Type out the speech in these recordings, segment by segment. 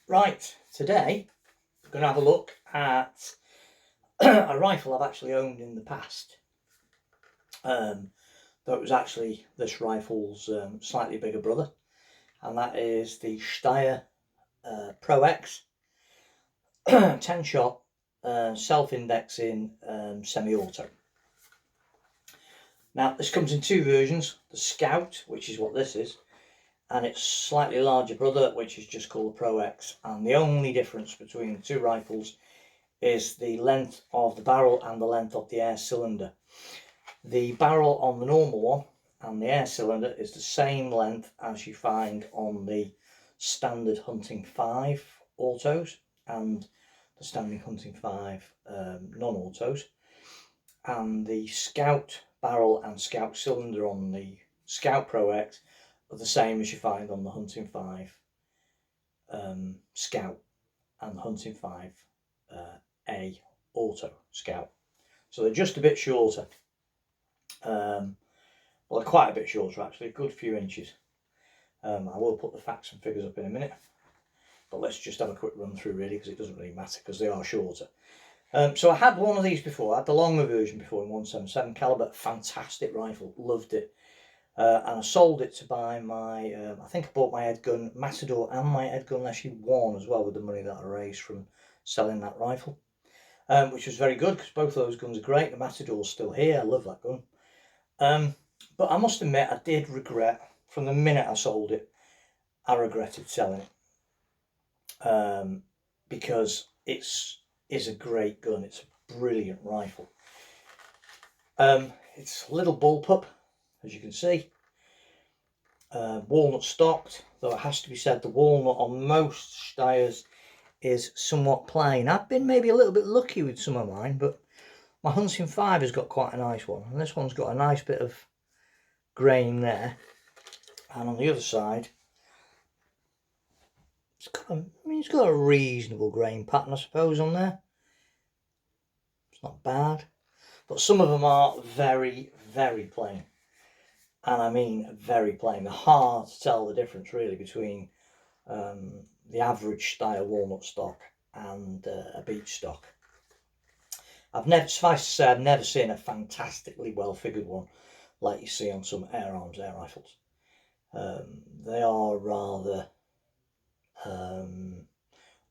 Right, today we're going to have a look at a rifle I've actually owned in the past. Though it was actually this rifle's slightly bigger brother, and that is the Steyr Pro X 10 shot self-indexing semi-auto. Now this comes in two versions, the Scout, which is what this is, and its slightly larger brother, which is just called the Pro X. And the only difference between the two rifles is the length of the barrel and the length of the air cylinder. The barrel on the normal one and the air cylinder is the same length as you find on the standard Hunting 5 autos and the standard Hunting 5 non-autos. And the Scout barrel and Scout cylinder on the Scout Pro X are the same as you find on the Hunting 5 Scout and the Hunting 5 A Auto Scout. So they're just a bit shorter. Well, they're quite a bit shorter actually, a good few inches. I will put the facts and figures up in a minute, but let's just have a quick run through really, because it doesn't really matter because they are shorter. So I had one of these before. I had the longer version before in 177 caliber. Fantastic rifle, loved it. And I sold it to buy my, I think I bought my head gun Matador and my head gun Leshiy2 as well with the money that I raised from selling that rifle, which was very good because both of those guns are great. The Matador's still here, I love that gun. But I must admit, I did regret, from the minute I sold it, I regretted selling it, because it's a great gun. It's a brilliant rifle. It's a little bullpup, as you can see, walnut stocked, though it has to be said the walnut on most Steyrs is somewhat plain. I've been maybe a little bit lucky with some of mine, but my Hunting 5 has got quite a nice one, and this one's got a nice bit of grain there, and on the other side it's got a reasonable grain pattern, I suppose, on there. It's not bad, but some of them are very, very plain. And I mean very plain. They're hard to tell the difference really between the average Steyr walnut stock and a beech stock. Suffice to say, I've never seen a fantastically well figured one like you see on some air arms air rifles. They are rather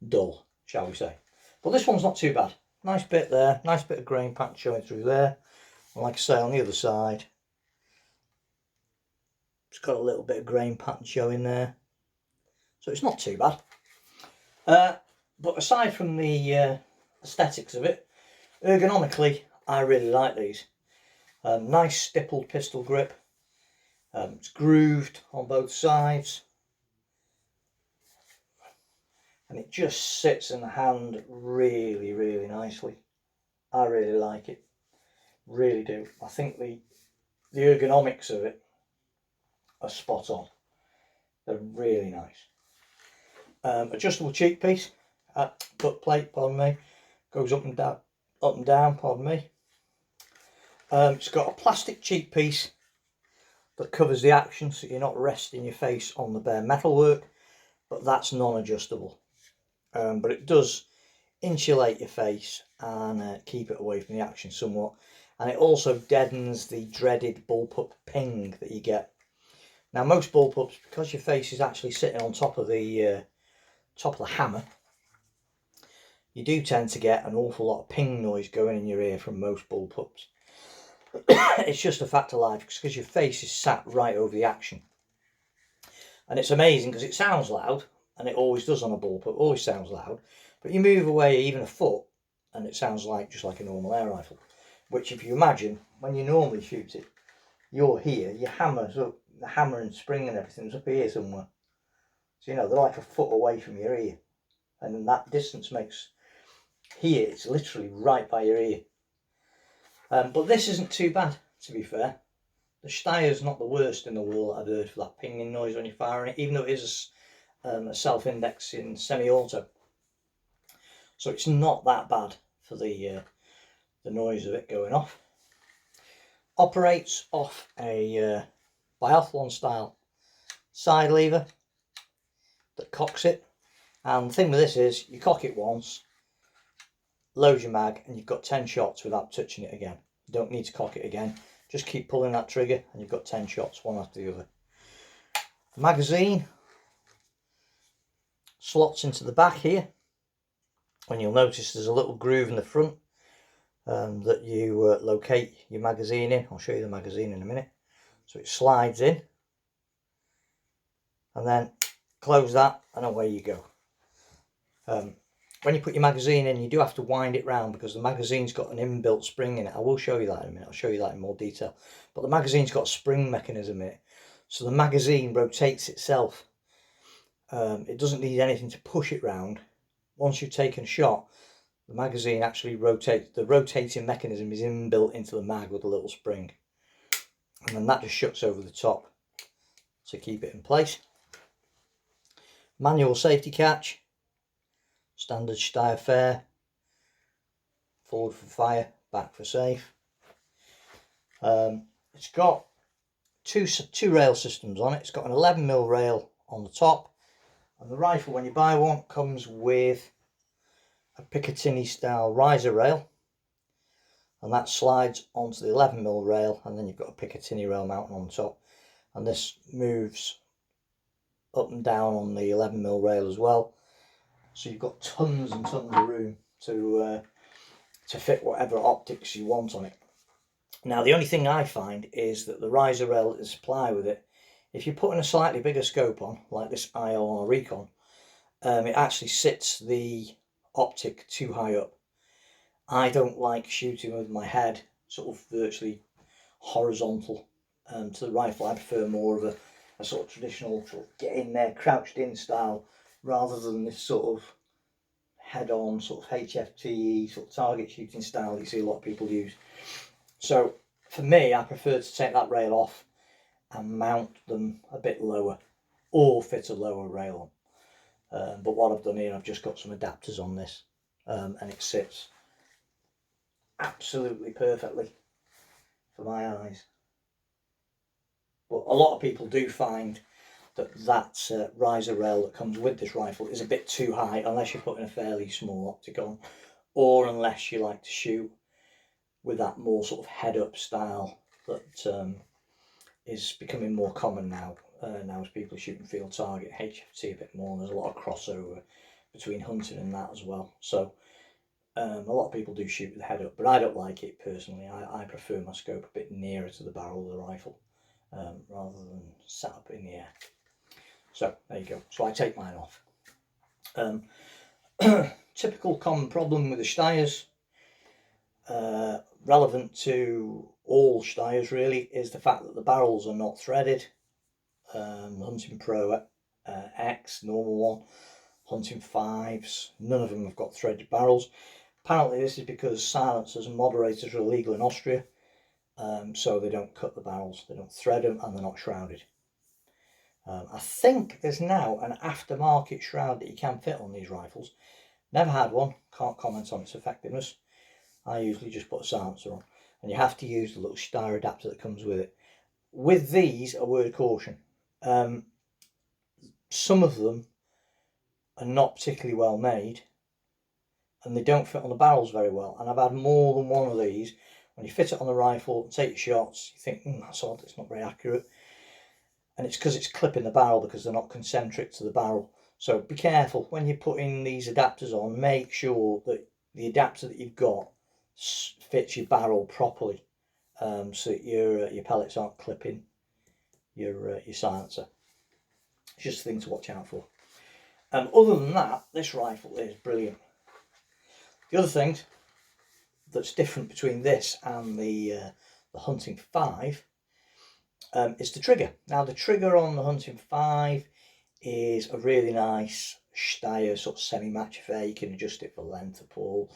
dull, shall we say. But this one's not too bad. Nice bit there, nice bit of grain pattern showing through there. And like I say, on the other side, it's got a little bit of grain pattern showing there, so it's not too bad. But aside from the aesthetics of it, ergonomically I really like these. Nice stippled pistol grip. It's grooved on both sides, and it just sits in the hand really, really nicely. I really like it, really do. I think the ergonomics of it are spot on. They're really nice. Adjustable cheek piece, butt plate, pardon me, goes up and down, pardon me. It's got a plastic cheek piece that covers the action, so you're not resting your face on the bare metalwork, but that's non-adjustable. But it does insulate your face and keep it away from the action somewhat, and it also deadens the dreaded bullpup ping that you get. Now most bullpups, because your face is actually sitting on top of the hammer, you do tend to get an awful lot of ping noise going in your ear from most bullpups. It's just a fact of life, because your face is sat right over the action. And it's amazing because it sounds loud, and it always does on a bullpup, always sounds loud, but you move away even a foot and it sounds like just like a normal air rifle, which if you imagine when you normally shoot it, you're here, your hammer's up, the hammer and spring and everything's up here somewhere, so you know they're like a foot away from your ear, and that distance makes here, it's literally right by your ear. But this isn't too bad, to be fair. The Steyr's not the worst in the world I've heard for that pinging noise when you're firing it, even though it is a self-indexing semi-auto. So it's not that bad for the noise of it going off. Operates off a biathlon style side lever that cocks it, And the thing with this is you cock it once, load your mag, and you've got 10 shots without touching it again. You don't need to cock it again. Just keep pulling that trigger and you've got 10 shots, one after the other. The magazine slots into the back here, and you'll notice there's a little groove in the front that you locate your magazine in. I'll show you the magazine in a minute. So it slides in, and then close that, and away you go. When you put your magazine in, you do have to wind it round because the magazine's got an inbuilt spring in it. I will show you that in a minute. I'll show you that in more detail. But the magazine's got a spring mechanism in it, so the magazine rotates itself. It doesn't need anything to push it round. Once you've taken a shot, the magazine actually rotates. The rotating mechanism is inbuilt into the mag with a little spring, and then that just shuts over the top to keep it in place. Manual safety catch, standard Steyr fare, forward for fire, back for safe. It's got two rail systems on it. It's got an 11mm rail on the top, and the rifle, when you buy one, comes with a Picatinny style riser rail, and that slides onto the 11mm rail, and then you've got a Picatinny rail mounting on top, and this moves up and down on the 11mm rail as well, so you've got tons and tons of room to fit whatever optics you want on it. Now the only thing I find is that the riser rail that they supply with it, if you're putting a slightly bigger scope on, like this IO or Recon, it actually sits the optic too high up. I don't like shooting with my head sort of virtually horizontal to the rifle. I prefer more of a sort of traditional sort of get in there, crouched in style, rather than this sort of head on sort of HFTE sort of target shooting style that you see a lot of people use. So for me, I prefer to take that rail off and mount them a bit lower, or fit a lower rail on. But what I've done here, I've just got some adapters on this, and it sits absolutely perfectly for my eyes. But a lot of people do find that riser rail that comes with this rifle is a bit too high, unless you're putting a fairly small optic on, or unless you like to shoot with that more sort of head up style that is becoming more common now. Now as people are shooting field target, HFT a bit more, and there's a lot of crossover between hunting and that as well. So a lot of people do shoot with the head up, but I don't like it personally. I prefer my scope a bit nearer to the barrel of the rifle rather than sat up in the air. So there you go. So I take mine off. Typical common problem with the Steyrs, relevant to all Steyrs really, is the fact that the barrels are not threaded. Hunting Pro X, normal one, Hunting 5s, none of them have got threaded barrels. Apparently this is because silencers and moderators are illegal in Austria, so they don't cut the barrels, they don't thread them, and they're not shrouded. I think there's now an aftermarket shroud that you can fit on these rifles. Never had one, can't comment on its effectiveness. I usually just put a silencer on, and you have to use the little Steyr adapter that comes with it. With these, a word of caution. Some of them are not particularly well made, and they don't fit on the barrels very well. And I've had more than one of these. When you fit it on the rifle, take your shots, you think, that's odd, it's not very accurate. And it's because it's clipping the barrel, because they're not concentric to the barrel. So be careful when you're putting these adapters on. Make sure that the adapter that you've got fits your barrel properly, so that your pellets aren't clipping your silencer. It's just a thing to watch out for. Other than that, this rifle is brilliant. The other thing that's different between this and the Hunting 5 is the trigger. Now the trigger on the Hunting 5 is a really nice Steyr sort of semi-match affair. You can adjust it for length of pull,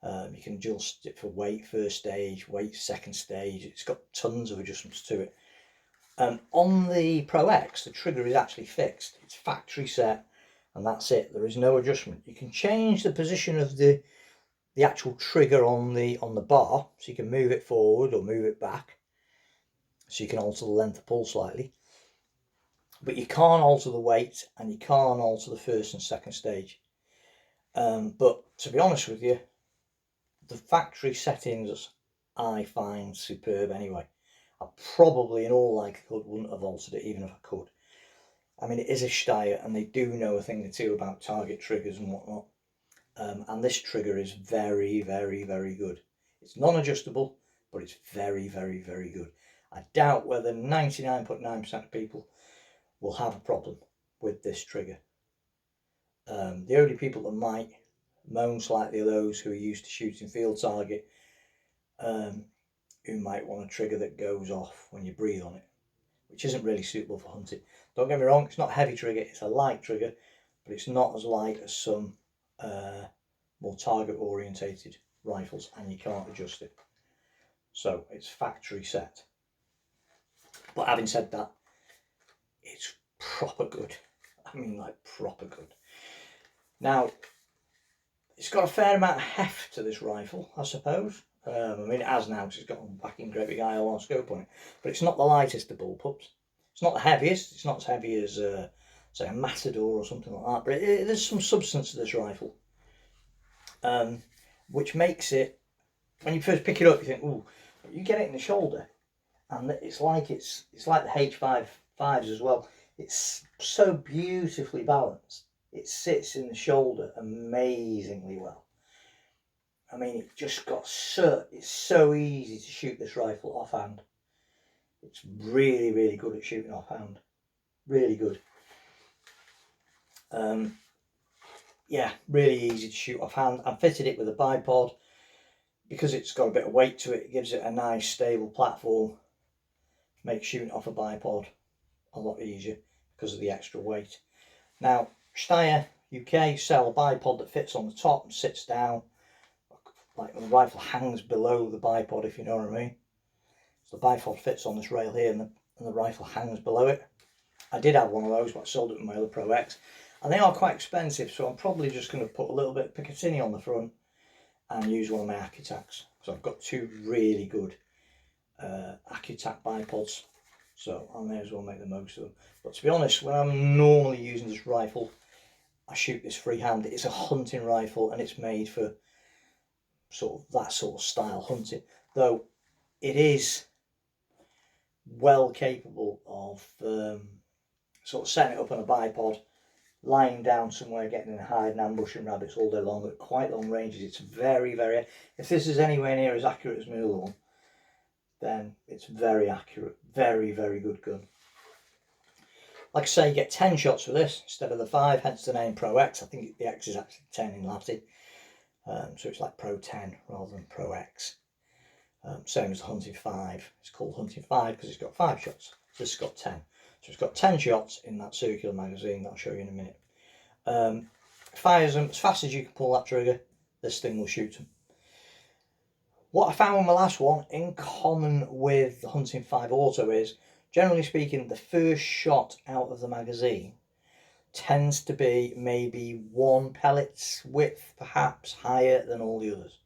you can adjust it for weight first stage, weight second stage. It's got tons of adjustments to it. On the Pro X, the trigger is actually fixed. It's factory set, and that's it. There is no adjustment. You can change the position of the actual trigger on the bar, so you can move it forward or move it back, so you can alter the length of pull slightly. but you can't alter the weight and you can't alter the first and second stage. But to be honest with you, the factory settings I find superb anyway. I probably in all likelihood wouldn't have altered it even if I could. I mean, it is a Steyr and they do know a thing or two about target triggers and whatnot. And this trigger is very, very, very good. It's non-adjustable, but it's very, very, very good. I doubt whether 99.9% of people will have a problem with this trigger. The only people that might moan slightly are those who are used to shooting field target, who might want a trigger that goes off when you breathe on it, which isn't really suitable for hunting. Don't get me wrong, it's not a heavy trigger, it's a light trigger, but it's not as light as some more target orientated rifles, and you can't adjust it. So it's factory set. But having said that, it's proper good. I mean, like proper good. Now, it's got a fair amount of heft to this rifle, I suppose. I mean, it has now because it's got a whacking great big ILR scope on it. But it's not the lightest of bullpups. It's not the heaviest. It's not as heavy as, say, a Matador or something like that. But there's some substance to this rifle, which makes it, when you first pick it up, you think, ooh, you get it in the shoulder, and it's like the H55s as well. It's so beautifully balanced. It sits in the shoulder amazingly well. I mean, it just got it's so easy to shoot this rifle offhand. It's really, really good at shooting offhand. Really good. Yeah, really easy to shoot offhand. I fitted it with a bipod. Because it's got a bit of weight to it, it gives it a nice stable platform. Makes shooting off a bipod a lot easier because of the extra weight. Now, Steyr UK sell a bipod that fits on the top and sits down. Like the rifle hangs below the bipod, if you know what I mean. So the bipod fits on this rail here and the rifle hangs below it. I did have one of those, but I sold it with my other Pro X. And they are quite expensive, so I'm probably just going to put a little bit of Picatinny on the front and use one of my Accutacs. So I've got two really good Accutac bipods, so I may as well make the most of them. But to be honest, when I'm normally using this rifle, I shoot this freehand. It's a hunting rifle and it's made for sort of that sort of style hunting, though it is well capable of sort of setting it up on a bipod, lying down somewhere, getting in a hide and ambushing rabbits all day long at quite long ranges. It's very, very, if this is anywhere near as accurate as my other one, then it's very accurate. Very, very good gun. Like I say, you get 10 shots for this instead of the 5, hence the name Pro X. I think the X is actually 10 in Latin. So it's like Pro 10 rather than Pro X. Same as the Hunting 5. It's called Hunting 5 because it's got 5 shots. This has got 10. So it's got 10 shots in that circular magazine that I'll show you in a minute. Fires them as fast as you can pull that trigger. This thing will shoot them. What I found with my last one, in common with the Hunting 5 Auto, is, generally speaking, the first shot out of the magazine tends to be maybe 1 pellet's width, perhaps, higher than all the others.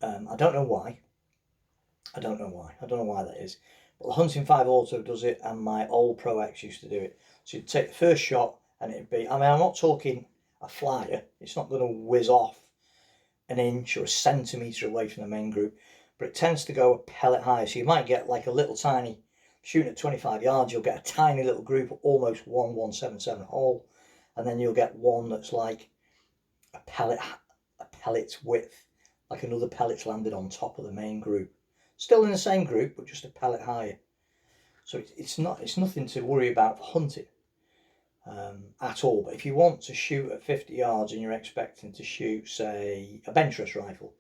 I don't know why. I don't know why that is. But the Hunting 5 Auto does it, and my old Pro X used to do it. So you'd take the first shot, and it'd be, I mean, I'm not talking a flyer. It's not going to whiz off an inch or a centimetre away from the main group, but it tends to go a pellet higher. So you might get like a little tiny, shooting at 25 yards, you'll get a tiny little group of almost 177 hole, and then you'll get one that's like a pellet's width, like another pellet's landed on top of the main group. Still in the same group, but just a pellet higher. So it's nothing to worry about for hunting at all. But if you want to shoot at 50 yards and you're expecting to shoot, say, a bench rest rifle,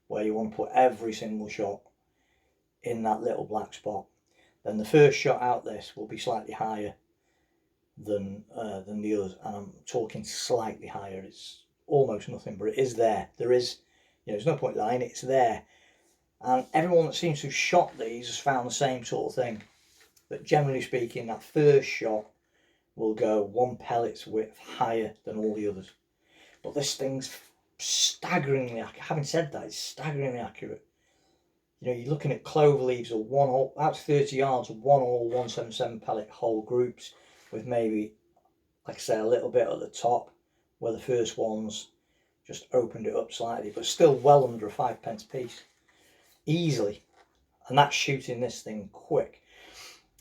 where you want to put every single shot in that little black spot, then the first shot out this will be slightly higher than the others. And I'm talking slightly higher. It's almost nothing, but it is there. There is, there's no point lying. It's there. And everyone that seems to have shot these has found the same sort of thing. That generally speaking, that first shot will go 1 pellet's width higher than all the others. But this thing's staggeringly accurate. Having said that, it's staggeringly accurate. You know, you're looking at clover leaves or one all, out to 30 yards, one all 177 pellet whole groups with maybe, like I say, a little bit at the top where the first ones just opened it up slightly, but still well under a 5p piece, easily. And that's shooting this thing quick.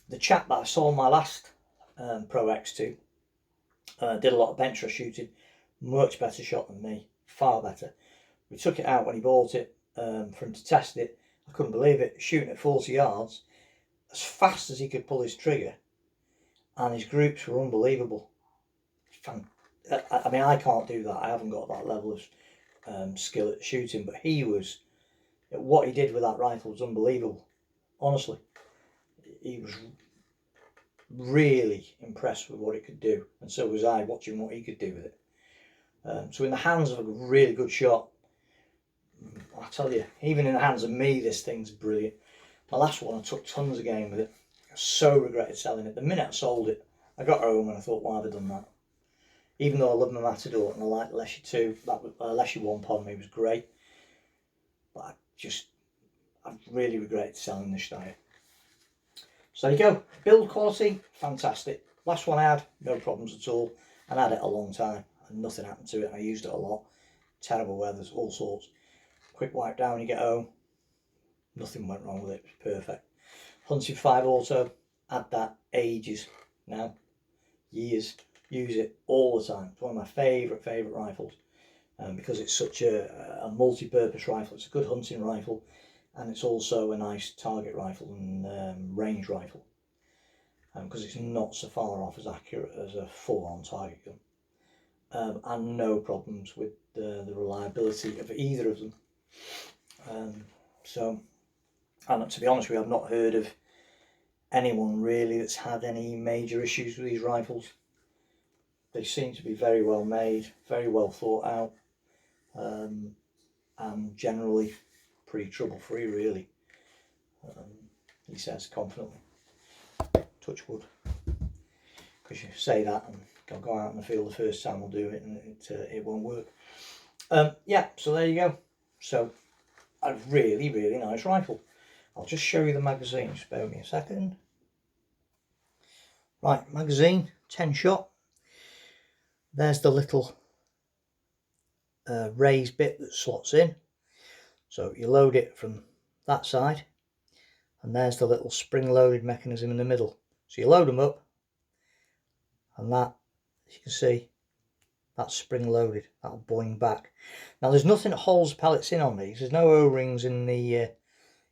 The chap that I saw my last Pro X2 did a lot of bench rush shooting, much better shot than me, far better. We took it out when he bought it for him to test it. I couldn't believe it, shooting at 40 yards as fast as he could pull his trigger, and his groups were unbelievable. I mean, I can't do that. I haven't got that level of skill at shooting, but what he did with that rifle was unbelievable. Honestly, he was really impressed with what it could do, and so was I, watching what he could do with it. So in the hands of a really good shot, I tell you, even in the hands of me, this thing's brilliant. My last one, I took tons of game with it. I so regretted selling it. The minute I sold it, I got home and I thought, why have I done that? Even though I love my Matador and I like Leshiy2, Leshiy1, pardon me, was great. But I really regretted selling the Steyr. So there you go. Build quality, fantastic. Last one I had, no problems at all. And I had it a long time and nothing happened to it. I used it a lot. Terrible weathers, all sorts. Quick wipe down when you get home. Nothing went wrong with it. It was perfect. Hunting 5 Auto, had that ages now. Years. Use it all the time. It's one of my favourite rifles because it's such a multi-purpose rifle. It's a good hunting rifle, and it's also a nice target rifle and range rifle because it's not so far off as accurate as a full-on target gun, and no problems with the reliability of either of them. And to be honest with you, I've not heard of anyone really that's had any major issues with these rifles. They seem to be very well made, very well thought out, and generally pretty trouble-free, really. He says confidently. Touch wood. Because you say that and I'll go out in the field the first time I'll do it and it won't work. Yeah, so there you go. So a really nice rifle. I'll just show you the magazine. Just bear with me a second. Right, magazine, 10 shot. There's the little raised bit that slots in. So you load it from that side, and there's the little spring-loaded mechanism in the middle. So you load them up, and that, as you can see, that's spring-loaded. That'll boing back. Now there's nothing that holds pellets in on these. There's no O-rings in the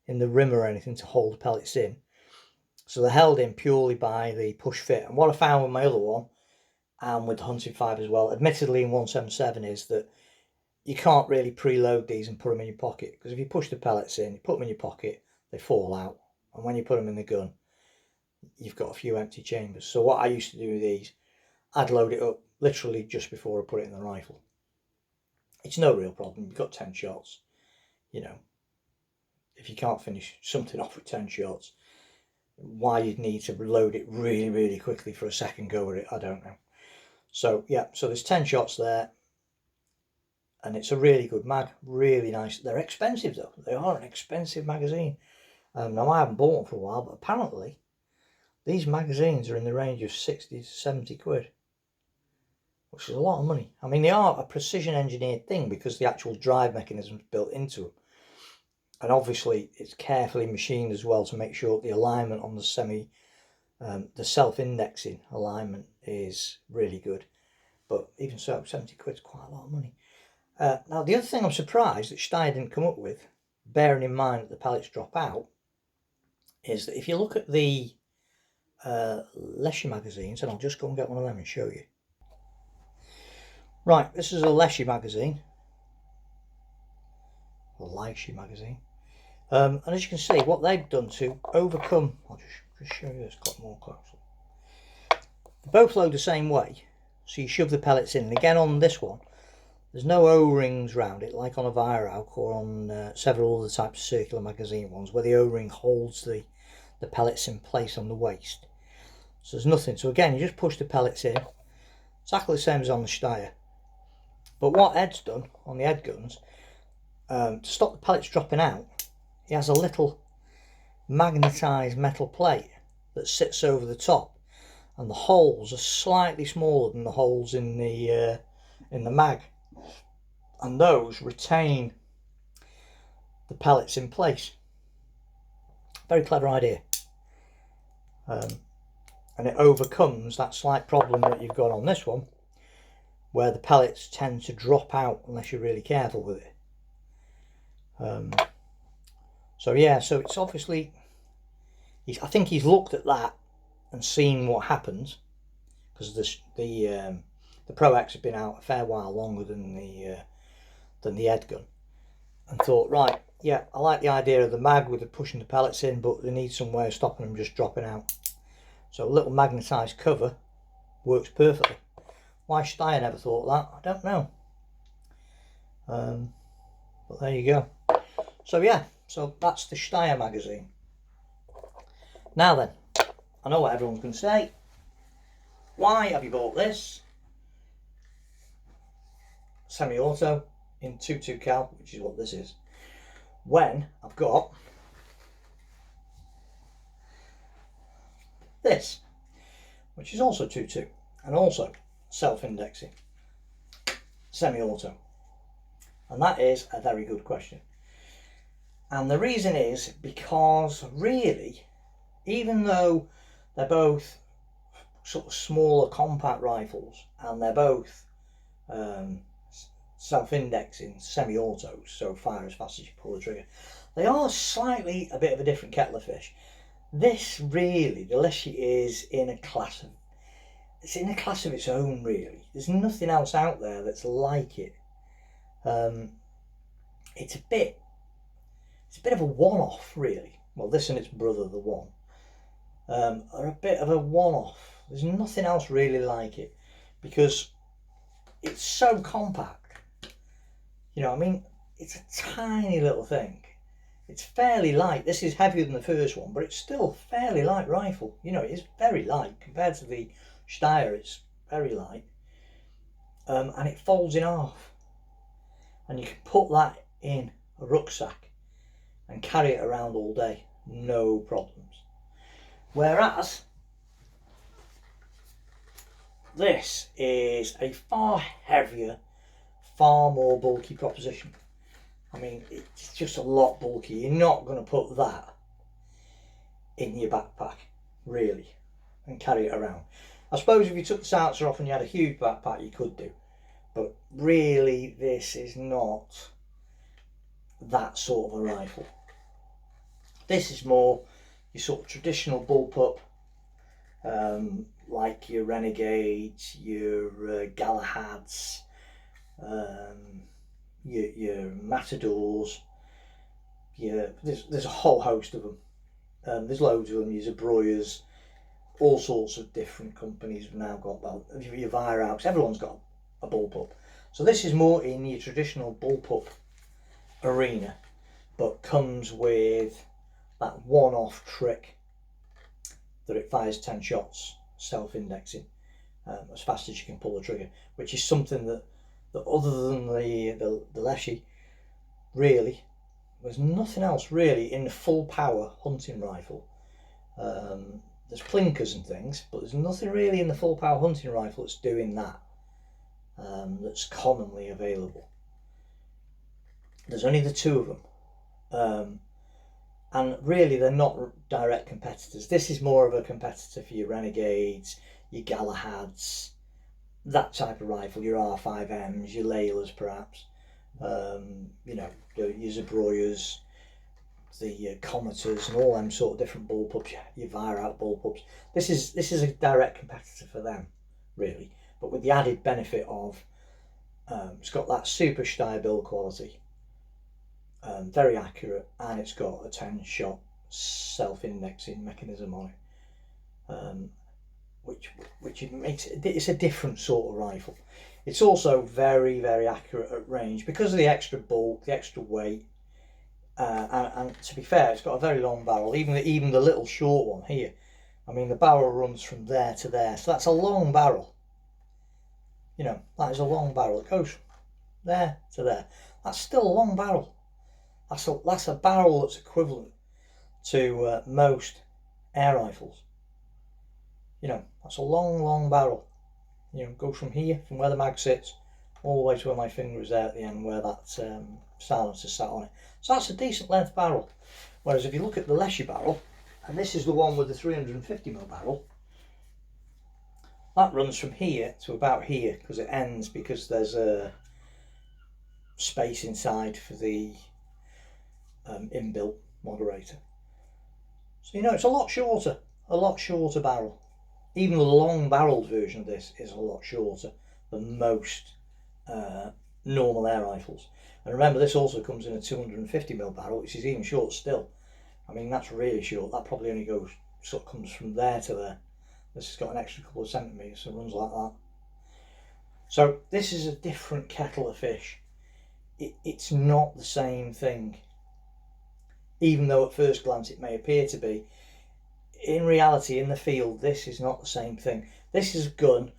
rim or anything to hold the pellets in. So they're held in purely by the push fit. And what I found with my other one, and with the Hunting 5 as well, admittedly in 177, is that you can't really preload these and put them in your pocket, because if you push the pellets in, you put them in your pocket, they fall out, and when you put them in the gun, you've got a few empty chambers. So what I used to do with these, I'd load it up literally just before I put it in the rifle. It's no real problem. You've got 10 shots. You know, if you can't finish something off with 10 shots, why you'd need to load it really quickly for a second go at it, I don't know. So yeah, so there's 10 shots there, and it's a really good mag, really nice. They're expensive though. They are an expensive magazine. Now I haven't bought them for a while, but apparently these magazines are in the range of 60 to 70 quid, which is a lot of money. I mean, they are a precision engineered thing because the actual drive mechanism is built into them, and obviously it's carefully machined as well to make sure the alignment on the self-indexing alignment is really good. But even so, 70 quid is quite a lot of money. Now the other thing I'm surprised that Steyr didn't come up with, bearing in mind that the pellets drop out, is that if you look at the Leshiy magazines, and I'll just go and get one of them and show you. Right, this is a Leshiy magazine, a Leshiy magazine, and as you can see, what they've done to overcome, I'll just show you this quite more closely. They both load the same way, so you shove the pellets in, and again on this one, there's no O-rings round it like on a Weihrauch or on several other types of circular magazine ones where the O-ring holds the pellets in place on the waist. So there's nothing. So again, you just push the pellets in, exactly the same as on the Steyr. But what Ed's done on the Ed guns, to stop the pellets dropping out, he has a little magnetised metal plate that sits over the top, and the holes are slightly smaller than the holes in the mag, and those retain the pellets in place. Very clever idea. And it overcomes that slight problem that you've got on this one, where the pellets tend to drop out unless you're really careful with it. So yeah, so it's obviously, I think he's looked at that and seen what happens, because the Pro X have been out a fair while longer than the Ed gun, and thought, right, yeah, I like the idea of the mag with the pushing the pellets in, but they need some way of stopping them just dropping out. So a little magnetised cover works perfectly. Why Steyr never thought that, I don't know. But there you go. So yeah, so that's the Steyr magazine. Now then, I know what everyone's going to say. Why have you bought this semi-auto in 22 cal, which is what this is, when I've got this, which is also 22 and also self-indexing semi-auto? And that is a very good question. And the reason is because really, even though they're both sort of smaller compact rifles and they're both self-indexing semi-autos, so fire as fast as you pull the trigger, they are slightly a bit of a different kettle of fish. This really, the Leshiy is in a class of, it's in a class of its own really. There's nothing else out there that's like it. It's a bit of a one-off really. Well, this and its brother, the One, are a bit of a one-off. There's nothing else really like it, because it's so compact. You know, I mean, it's a tiny little thing. It's fairly light. This is heavier than the first one, but it's still a fairly light rifle. You know, it is very light compared to the Steyr. It's very light, and it folds in half, and you can put that in a rucksack and carry it around all day, no problems. Whereas this is a far heavier, far more bulky proposition. I mean, it's just a lot bulky. You're not going to put that in your backpack, really, and carry it around. I suppose if you took the silencer off and you had a huge backpack, you could do. But really, this is not that sort of a rifle. This is more your sort of traditional bullpup, like your Renegades, your Galahads, your Matadors. There's a whole host of them. There's loads of them. Your Zabroyas, all sorts of different companies have now got, well, your Viraux, everyone's got a bullpup. So this is more in your traditional bullpup arena, but comes with that one-off trick that it fires 10 shots self-indexing as fast as you can pull the trigger, which is something that other than the Leshiy, really, there's nothing else really in the full power hunting rifle. There's plinkers and things, but there's nothing really in the full power hunting rifle that's doing that, that's commonly available. There's only the two of them, and really they're not direct competitors. This is more of a competitor for your Renegades, your Galahads, that type of rifle, your R5Ms, your Laylas perhaps, you know, your Zabroyas, the Cometers, and all them sort of different bullpups, your Viraux bullpups. This is a direct competitor for them, really, but with the added benefit of it's got that super Steyr build quality, very accurate, and it's got a 10-shot self-indexing mechanism on it, which makes it, it's a different sort of rifle. It's also very, very accurate at range because of the extra bulk, the extra weight, and to be fair, it's got a very long barrel. Even the little short one here, I mean, the barrel runs from there to there, so that's a long barrel. You know, that is a long barrel. It goes from there to there. That's still a long barrel. That's a barrel that's equivalent to most air rifles. You know, that's a long barrel. You know, goes from here, from where the mag sits, all the way to where my finger is there at the end, where that silencer sat on it. So that's a decent length barrel. Whereas if you look at the Leshiy barrel, and this is the one with the 350mm barrel, that runs from here to about here, because it ends, because there's a space inside for the inbuilt moderator. So, you know, it's a lot shorter barrel. Even the long barreled version of this is a lot shorter than most normal air rifles. And remember, this also comes in a 250mm barrel, which is even shorter still. I mean, that's really short. That probably only goes, sort of comes from there to there. This has got an extra couple of centimetres, so it runs like that. So this is a different kettle of fish. It's not the same thing. Even though at first glance it may appear to be, in reality, in the field, this is not the same thing. This is a gun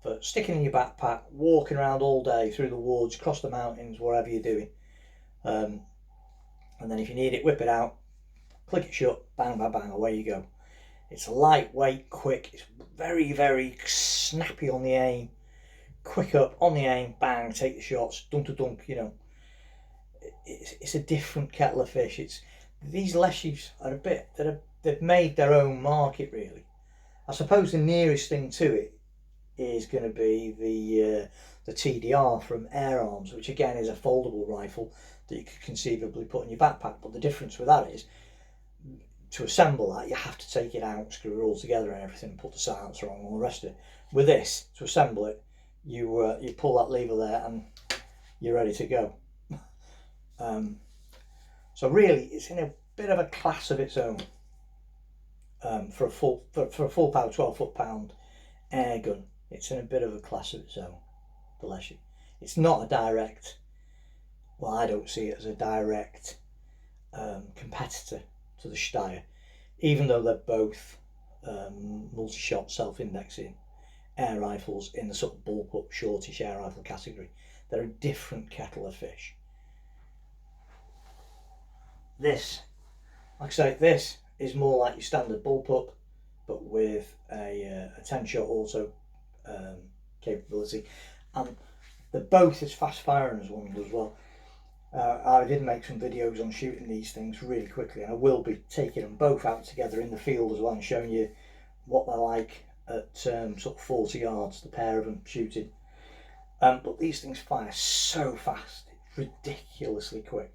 for sticking in your backpack, walking around all day through the woods, across the mountains, whatever you're doing. And then if you need it, whip it out, click it shut, bang, bang, bang, away you go. It's lightweight, quick, it's very, very snappy on the aim, quick up on the aim, bang, take the shots, dunk to dunk, you know. It's a different kettle of fish. These Leshiys are a bit, they've made their own market, really. I suppose the nearest thing to it is going to be the TDR from Air Arms, which again is a foldable rifle that you could conceivably put in your backpack. But the difference with that is, to assemble that, you have to take it out, screw it all together and everything, put the silencer on and all the rest of it. With this, to assemble it, you pull that lever there and you're ready to go. So really, it's in a bit of a class of its own. For a full power 12 foot-pound air gun, it's in a bit of a class of its own, the Leshiy. It's not a direct, well, I don't see it as a direct competitor to the Steyr, even though they're both multi-shot self-indexing air rifles in the sort of bullpup shortish air rifle category. They're a different kettle of fish. This, like I say, this is more like your standard bullpup, but with a 10-shot auto capability, and they're both as fast firing as one as well. I did make some videos on shooting these things really quickly, and I will be taking them both out together in the field as well and showing you what they're like at sort of 40 yards, the pair of them shooting. But these things fire so fast, it's ridiculously quick.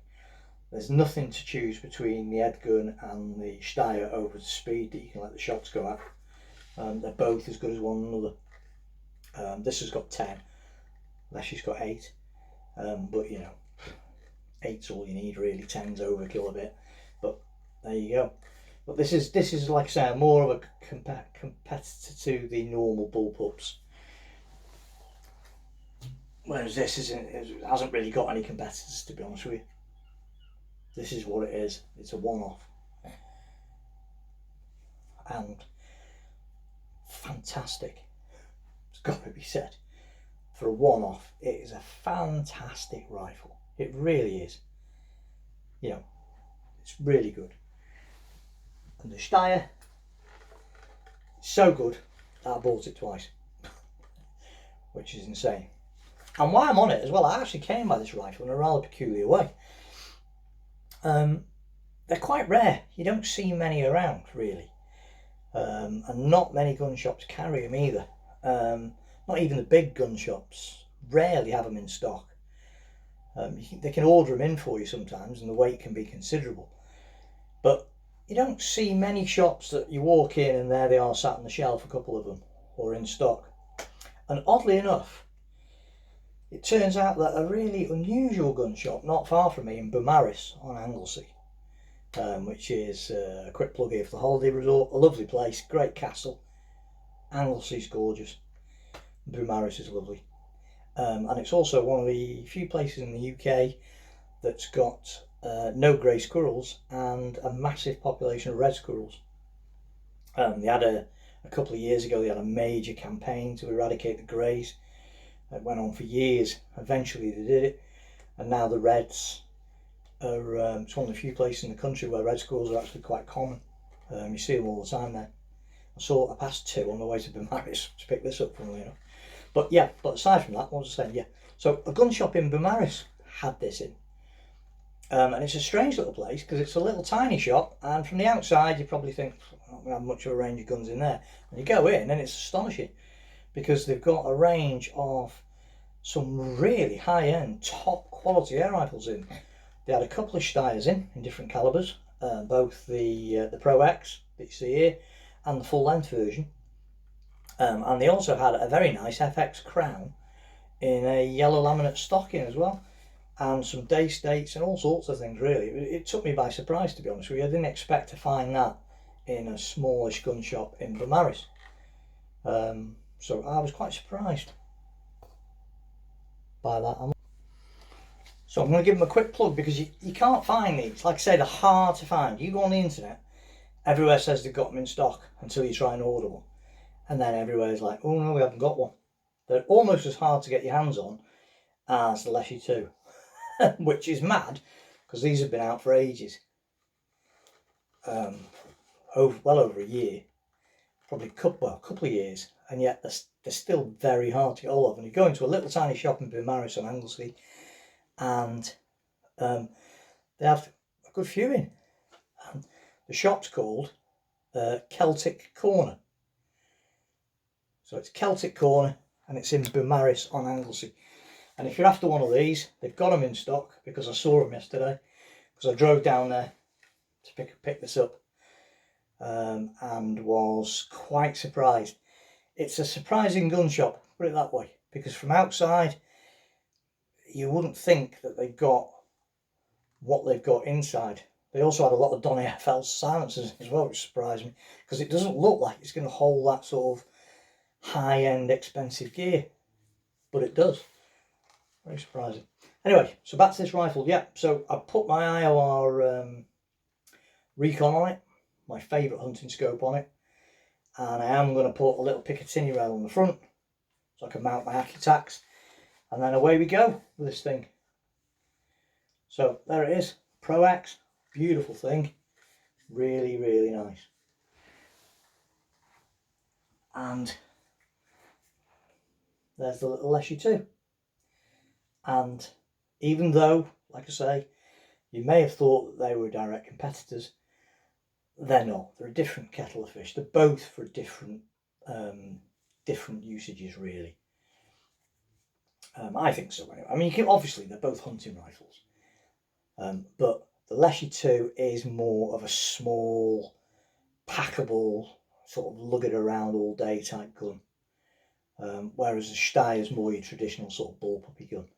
There's nothing to choose between the head gun and the Steyr over the speed that you can let the shots go at. They're both as good as one another. This has got 10, Leshiy's got 8, but you know, 8's all you need really, 10's overkill a bit, but there you go. But this is like I say, more of a competitor to the normal bullpups, whereas this hasn't really got any competitors, to be honest with you. This is what it is. It's a one-off, and fantastic. It's got to be said. For a one-off, it is a fantastic rifle. It really is. You know, it's really good. And the Steyr, so good that I bought it twice, which is insane. And while I'm on it as well, I actually came by this rifle in a rather peculiar way. They're quite rare. You don't see many around, really. And not many gun shops carry them either. Not even the big gun shops rarely have them in stock. They can order them in for you sometimes, and the weight can be considerable. But you don't see many shops that you walk in and there they are sat on the shelf, a couple of them, or in stock. And oddly enough, it turns out that a really unusual gun shop not far from me in Beaumaris on Anglesey, which is a quick plug here for the holiday resort, a lovely place, great castle. Anglesey's gorgeous, Beaumaris is lovely, and it's also one of the few places in the UK that's got no grey squirrels and a massive population of red squirrels. They had a couple of years ago, they had a major campaign to eradicate the greys. It went on for years. Eventually they did it, and now the reds it's one of the few places in the country where red squirrels are actually quite common. You see them all the time there. I passed two on the way to Beaumaris to pick this up, funnily enough. But yeah, but aside from that, what was I saying? Yeah, so a gun shop in Beaumaris had this in. And it's a strange little place because it's a little tiny shop, and from the outside you probably think, I'm not going to have much of a range of guns in there. And you go in and it's astonishing because they've got a range of some really high-end, top quality air rifles in. They had a couple of Steyrs in different calibers, both the Pro X that you see here and the full length version. And they also had a very nice FX Crown in a yellow laminate stocking as well, and some day states and all sorts of things. Really, it took me by surprise, to be honest with you. I didn't expect to find that in a smallish gun shop in Beaumaris. So I was quite surprised by that. So I'm going to give them a quick plug because you can't find these. Like I say, they're hard to find. You go on the internet, everywhere says they've got them in stock until you try and order one. And then everywhere's like, oh no, we haven't got one. They're almost as hard to get your hands on as the Leshiy2. Which is mad because these have been out for ages. Well over a year. Probably a couple of years. And yet they're still very hard to get hold of. And you go into a little tiny shop in Beaumaris on Anglesey, and they have a good few in. And the shop's called Celtic Corner. So it's Celtic Corner and it's in Beaumaris on Anglesey. And if you're after one of these, they've got them in stock because I saw them yesterday. Because I drove down there to pick this up and was quite surprised. It's a surprising gun shop, put it that way, because from outside you wouldn't think that they've got what they've got inside. They also had a lot of Donny FL silencers as well, which surprised me because it doesn't look like it's going to hold that sort of high-end expensive gear, but it does. Very surprising. Anyway, so back to this rifle. Yeah, so I put my IOR Recon on it, my favourite hunting scope on it, and I am going to put a little Picatinny rail on the front so I can mount my Accutacs, and then away we go with this thing. So there it is, Pro X, beautiful thing, really, really nice. And there's the little Leshiy2. And even though, like I say, you may have thought that they were direct competitors, they're not. They're a different kettle of fish. They're both for different usages, really. I think so anyway. I mean, obviously they're both hunting rifles, but the Leshiy2 is more of a small, packable, sort of lug it around all day type gun, whereas the Steyr is more your traditional sort of bullpuppy gun.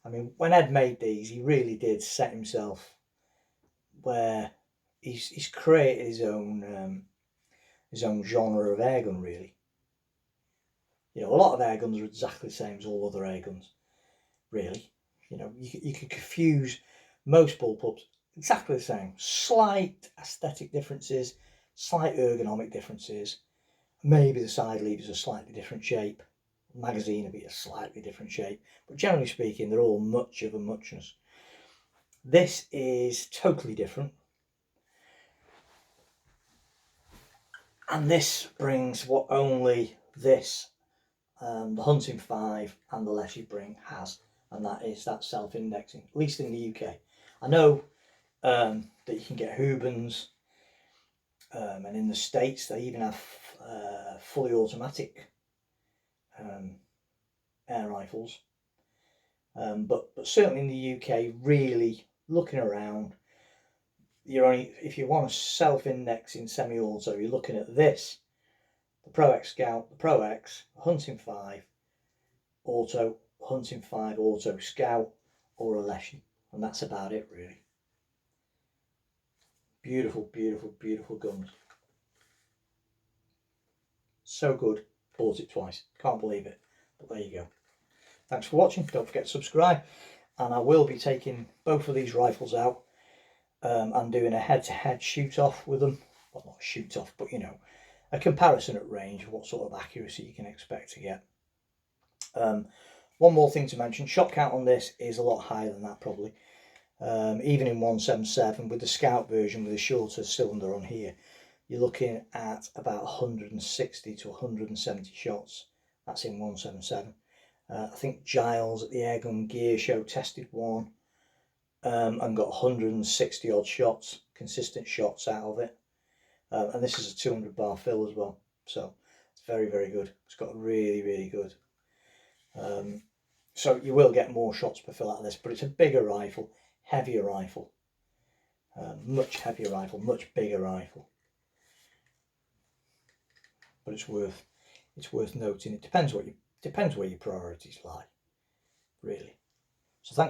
I mean, when Ed made these, he really did set himself where he's created his own genre of airgun, really. You know, a lot of air guns are exactly the same as all other air guns, really. You know, you could confuse most bullpups exactly the same. Slight aesthetic differences, slight ergonomic differences. Maybe the side leads a slightly different shape. Magazine will be a slightly different shape, but generally speaking they're all much of a muchness. This is totally different, and this brings what only this the Hunting 5 and the Leshiy has, and that is that self-indexing, at least in the UK. I know that you can get Hubans, and in the States they even have fully automatic air rifles, but certainly in the UK, really looking around, you're only, if you want a self-indexing semi-auto, you're looking at this, the Pro X Scout, the Pro X, the Hunting 5 Auto, Hunting 5 Auto Scout, or a Leshiy, and that's about it, really. Beautiful, beautiful, beautiful guns. So good. Bought it twice. Can't believe it. But there you go. Thanks for watching. Don't forget to subscribe. And I will be taking both of these rifles out and doing a head-to-head shoot-off with them. Well, not shoot-off, but you know, a comparison at range of what sort of accuracy you can expect to get. One more thing to mention. Shot count on this is a lot higher than that, probably. Even in 177 with the Scout version with a shorter cylinder on here, you're looking at about 160 to 170 shots. That's in 177. I think Giles at the Airgun Gear Show tested one and got 160 odd shots, consistent shots out of it. And this is a 200 bar fill as well, so it's very, very good. It's got really, really good. So you will get more shots per fill out of this, but it's a bigger rifle, heavier rifle, much heavier rifle, much bigger rifle. But it's worth noting. It depends where your priorities lie, really. So thanks